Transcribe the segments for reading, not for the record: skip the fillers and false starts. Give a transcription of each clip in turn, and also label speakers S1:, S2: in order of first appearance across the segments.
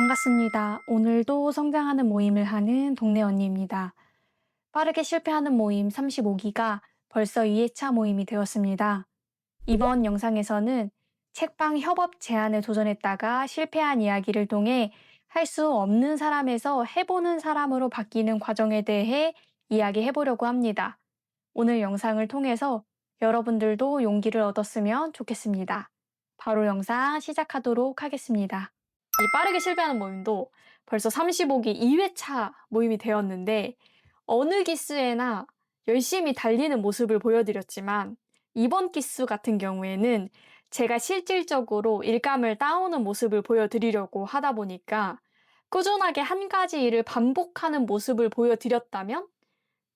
S1: 반갑습니다. 오늘도 성장하는 모임을 하는 동네 언니입니다. 빠르게 실패하는 모임 35기가 벌써 2회차 모임이 되었습니다. 이번 영상에서는 책방 협업 제안에 도전했다가 실패한 이야기를 통해 할 수 없는 사람에서 해보는 사람으로 바뀌는 과정에 대해 이야기해보려고 합니다. 오늘 영상을 통해서 여러분들도 용기를 얻었으면 좋겠습니다. 바로 영상 시작하도록 하겠습니다. 이 빠르게 실패하는 모임도 벌써 35기 2회차 모임이 되었는데 어느 기수에나 열심히 달리는 모습을 보여드렸지만 이번 기수 같은 경우에는 제가 실질적으로 일감을 따오는 모습을 보여드리려고 하다 보니까 꾸준하게 한 가지 일을 반복하는 모습을 보여드렸다면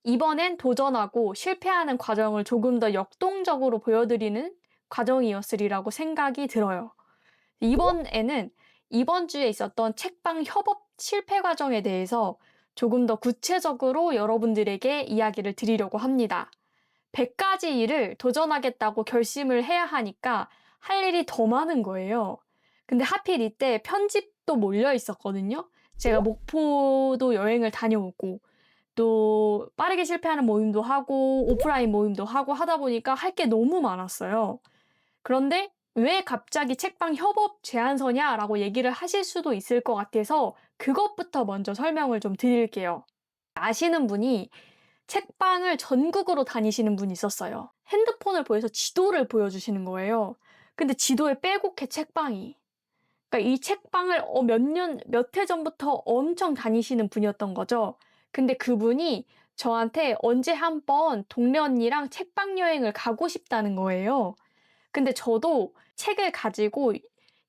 S1: 이번엔 도전하고 실패하는 과정을 조금 더 역동적으로 보여드리는 과정이었으리라고 생각이 들어요. 이번에는 이번 주에 있었던 책방 협업 실패 과정에 대해서 조금 더 구체적으로 여러분들에게 이야기를 드리려고 합니다. 100가지 일을 도전하겠다고 결심을 해야 하니까 할 일이 더 많은 거예요. 근데 하필 이때 편집도 몰려 있었거든요. 제가 목포도 여행을 다녀오고 또 빠르게 실패하는 모임도 하고 오프라인 모임도 하고 하다 보니까 할 게 너무 많았어요. 그런데 왜 갑자기 책방 협업 제안서냐라고 얘기를 하실 수도 있을 것 같아서 그것부터 먼저 설명을 좀 드릴게요. 아시는 분이 책방을 전국으로 다니시는 분이 있었어요. 핸드폰을 보여서 지도를 보여주시는 거예요. 근데 지도에 빼곡해 책방이. 그러니까 이 책방을 몇 해 전부터 엄청 다니시는 분이었던 거죠. 근데 그분이 저한테 언제 한번 동네 언니랑 책방 여행을 가고 싶다는 거예요. 근데 저도 책을 가지고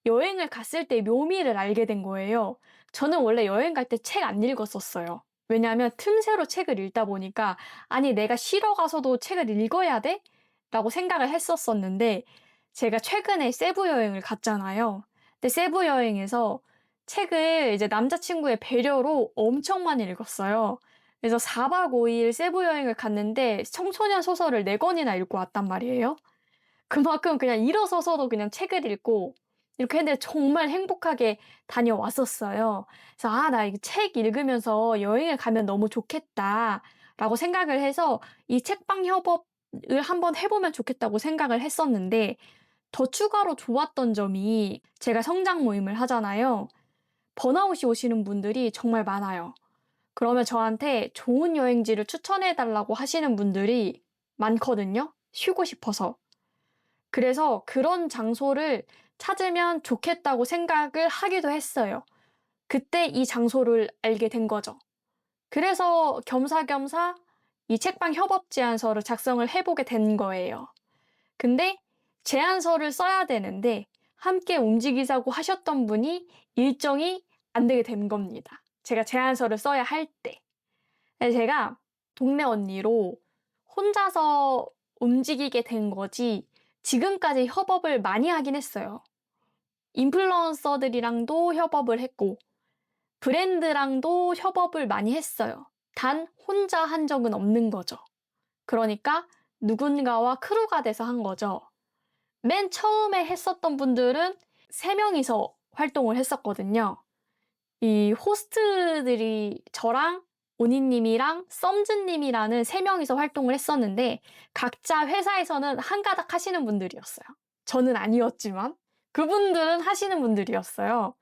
S1: 여행을 갔을 때 묘미를 알게 된 거예요. 저는 원래 여행 갈 때 책 안 읽었었어요. 왜냐하면 틈새로 책을 읽다 보니까 아니 내가 쉬러 가서도 책을 읽어야 돼? 라고 생각을 했었었는데 제가 최근에 세부 여행을 갔잖아요. 근데 세부 여행에서 책을 이제 남자친구의 배려로 엄청 많이 읽었어요. 그래서 4박 5일 세부 여행을 갔는데 청소년 소설을 4권이나 읽고 왔단 말이에요. 그만큼 그냥 일어서서도 그냥 책을 읽고 이렇게 했는데 정말 행복하게 다녀왔었어요. 그래서 나 이거 책 읽으면서 여행을 가면 너무 좋겠다라고 생각을 해서 이 책방 협업을 한번 해보면 좋겠다고 생각을 했었는데 더 추가로 좋았던 점이 제가 성장 모임을 하잖아요. 번아웃이 오시는 분들이 정말 많아요. 그러면 저한테 좋은 여행지를 추천해달라고 하시는 분들이 많거든요. 쉬고 싶어서. 그래서 그런 장소를 찾으면 좋겠다고 생각을 하기도 했어요. 그때 이 장소를 알게 된 거죠. 그래서 겸사겸사 이 책방 협업 제안서를 작성을 해보게 된 거예요. 근데 제안서를 써야 되는데 함께 움직이자고 하셨던 분이 일정이 안 되게 된 겁니다. 제가 제안서를 써야 할 때. 제가 동네 언니로 혼자서 움직이게 된 거지 지금까지 협업을 많이 하긴 했어요. 인플루언서들이랑도 협업을 했고 브랜드랑도 협업을 많이 했어요. 단 혼자 한 적은 없는 거죠. 그러니까 누군가와 크루가 돼서 한 거죠. 맨 처음에 했었던 분들은 3명이서 활동을 했었거든요. 이 호스트들이 저랑 오니님이랑 썸즈님이라는 3명이서 활동을 했었는데 각자 회사에서는 한가닥 하시는 분들이었어요. 저는 아니었지만 그분들은 하시는 분들이었어요.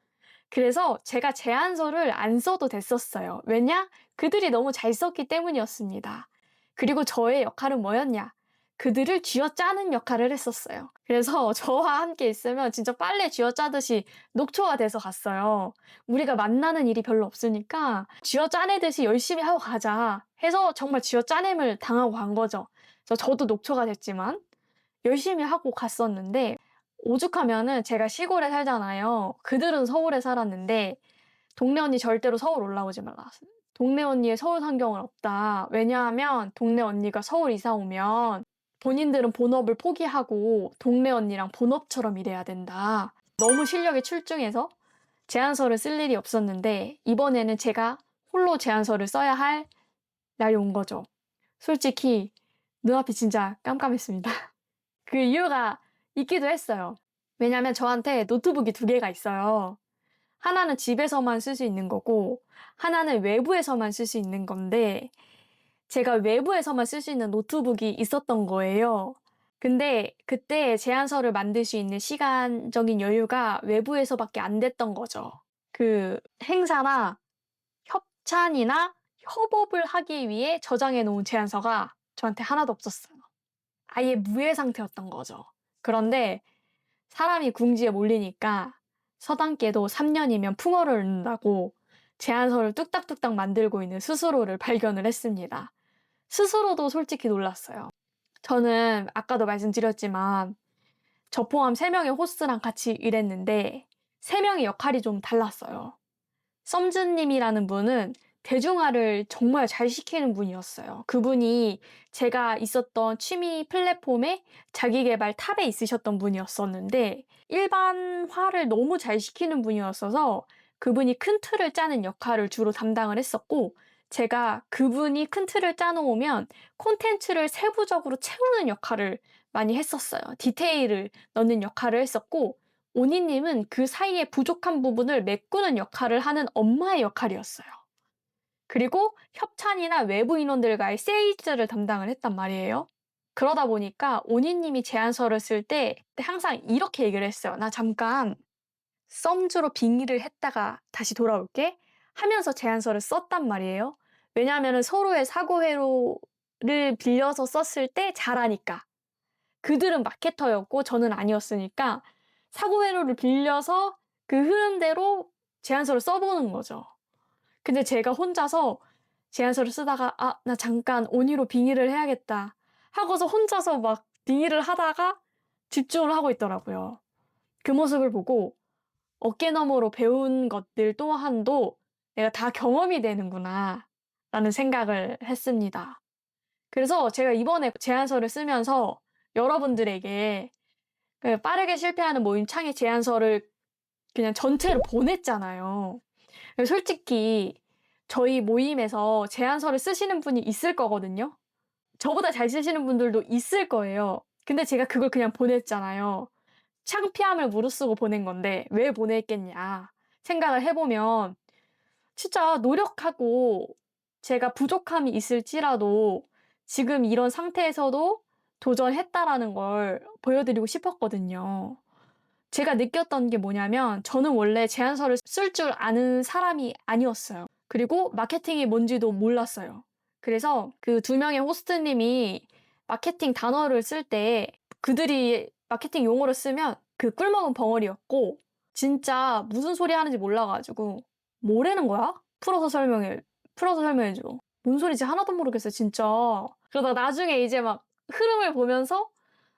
S1: 그래서 제가 제안서를 안 써도 됐었어요. 왜냐? 그들이 너무 잘 썼기 때문이었습니다. 그리고 저의 역할은 뭐였냐? 그들을 쥐어짜는 역할을 했었어요. 그래서 저와 함께 있으면 진짜 빨래 쥐어짜듯이 녹초가 돼서 갔어요. 우리가 만나는 일이 별로 없으니까 쥐어짜내듯이 열심히 하고 가자 해서 정말 쥐어짜냄을 당하고 간 거죠. 그래서 저도 녹초가 됐지만 열심히 하고 갔었는데 오죽하면은 제가 시골에 살잖아요. 그들은 서울에 살았는데 동네 언니 절대로 서울 올라오지 말라. 동네 언니의 서울 환경은 없다. 왜냐하면 동네 언니가 서울 이사 오면 본인들은 본업을 포기하고 동네 언니랑 본업처럼 일해야 된다. 너무 실력이 출중해서 제안서를 쓸 일이 없었는데 이번에는 제가 홀로 제안서를 써야 할 날이 온 거죠. 솔직히 눈앞이 진짜 깜깜했습니다. 그 이유가 있기도 했어요. 왜냐면 저한테 노트북이 2개가 있어요. 하나는 집에서만 쓸 수 있는 거고 하나는 외부에서만 쓸 수 있는 건데 제가 외부에서만 쓸 수 있는 노트북이 있었던 거예요. 근데 그때 제안서를 만들 수 있는 시간적인 여유가 외부에서밖에 안 됐던 거죠. 그 행사나 협찬이나 협업을 하기 위해 저장해 놓은 제안서가 저한테 하나도 없었어요. 아예 무해 상태였던 거죠. 그런데 사람이 궁지에 몰리니까 서당계도 3년이면 풍어를 읊는다고 제안서를 뚝딱뚝딱 만들고 있는 스스로를 발견을 했습니다. 스스로도 솔직히 놀랐어요. 저는 아까도 말씀드렸지만 저 포함 3명의 호스트랑 같이 일했는데 3명의 역할이 좀 달랐어요. 썸즈님이라는 분은 대중화를 정말 잘 시키는 분이었어요. 그분이 제가 있었던 취미 플랫폼의 자기계발 탑에 있으셨던 분이었었는데 일반화를 너무 잘 시키는 분이었어서 그분이 큰 틀을 짜는 역할을 주로 담당을 했었고 제가 그분이 큰 틀을 짜놓으면 콘텐츠를 세부적으로 채우는 역할을 많이 했었어요. 디테일을 넣는 역할을 했었고 오니님은 그 사이에 부족한 부분을 메꾸는 역할을 하는 엄마의 역할이었어요. 그리고 협찬이나 외부 인원들과의 세일즈를 담당을 했단 말이에요. 그러다 보니까 오니님이 제안서를 쓸 때 항상 이렇게 얘기를 했어요. 나 잠깐 썸즈로 빙의를 했다가 다시 돌아올게 하면서 제안서를 썼단 말이에요. 왜냐하면 서로의 사고회로를 빌려서 썼을 때 잘하니까. 그들은 마케터였고 저는 아니었으니까 사고회로를 빌려서 그 흐름대로 제안서를 써보는 거죠. 근데 제가 혼자서 제안서를 쓰다가 나 잠깐 온이로 빙의를 해야겠다 하고서 혼자서 막 빙의를 하다가 집중을 하고 있더라고요. 그 모습을 보고 어깨너머로 배운 것들 또한도 내가 다 경험이 되는구나 라는 생각을 했습니다. 그래서 제가 이번에 제안서를 쓰면서 여러분들에게 그 빠르게 실패하는 모임 창의 제안서를 그냥 전체를 보냈잖아요. 솔직히 저희 모임에서 제안서를 쓰시는 분이 있을 거거든요. 저보다 잘 쓰시는 분들도 있을 거예요. 근데 제가 그걸 그냥 보냈잖아요. 창피함을 무릅쓰고 보낸 건데 왜 보냈겠냐 생각을 해보면 진짜 노력하고 제가 부족함이 있을지라도 지금 이런 상태에서도 도전했다라는 걸 보여드리고 싶었거든요. 제가 느꼈던 게 뭐냐면 저는 원래 제안서를 쓸 줄 아는 사람이 아니었어요. 그리고 마케팅이 뭔지도 몰랐어요. 그래서 그 2명의 호스트님이 마케팅 단어를 쓸 때 그들이 마케팅 용어를 쓰면 그 꿀먹은 벙어리였고 진짜 무슨 소리 하는지 몰라가지고 뭐라는 거야? 풀어서 설명해줘. 뭔 소리인지 하나도 모르겠어요, 진짜. 그러다 나중에 이제 막 흐름을 보면서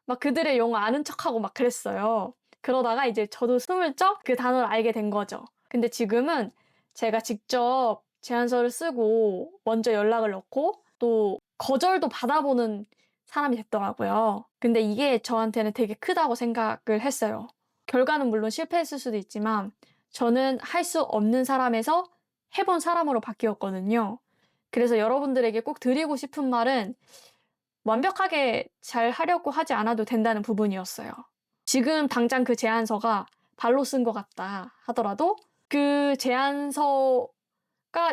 S1: 막 그들의 용어 아는 척하고 막 그랬어요. 그러다가 이제 저도 스물쩍 그 단어를 알게 된 거죠. 근데 지금은 제가 직접 제안서를 쓰고 먼저 연락을 넣고 또 거절도 받아보는 사람이 됐더라고요. 근데 이게 저한테는 되게 크다고 생각을 했어요. 결과는 물론 실패했을 수도 있지만 저는 할 수 없는 사람에서 해본 사람으로 바뀌었거든요. 그래서 여러분들에게 꼭 드리고 싶은 말은 완벽하게 잘 하려고 하지 않아도 된다는 부분이었어요. 지금 당장 그 제안서가 발로 쓴 것 같다 하더라도 그 제안서가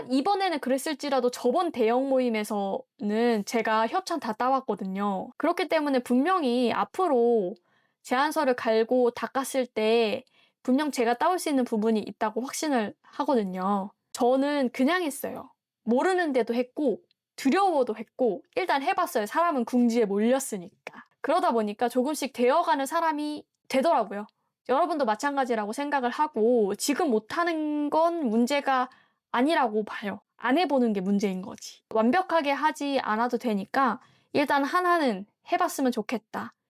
S1: 이번에는 그랬을지라도 저번 대형 모임에서는 제가 협찬 다 따왔거든요. 그렇기 때문에 분명히 앞으로 제안서를 갈고 닦았을 때 분명 제가 따올 수 있는 부분이 있다고 확신을 하거든요. 저는 그냥 했어요. 모르는데도 했고 두려워도 했고 일단 해봤어요. 사람은 궁지에 몰렸으니까. 그러다 보니까 조금씩 되어가는 사람이 되더라고요. 여러분도 마찬가지라고 생각을 하고 지금 못하는 건 문제가 아니라고 봐요. 안 해보는 게 문제인 거지. 완벽하게 하지 않아도 되니까 일단 하나는 해봤으면 좋겠다.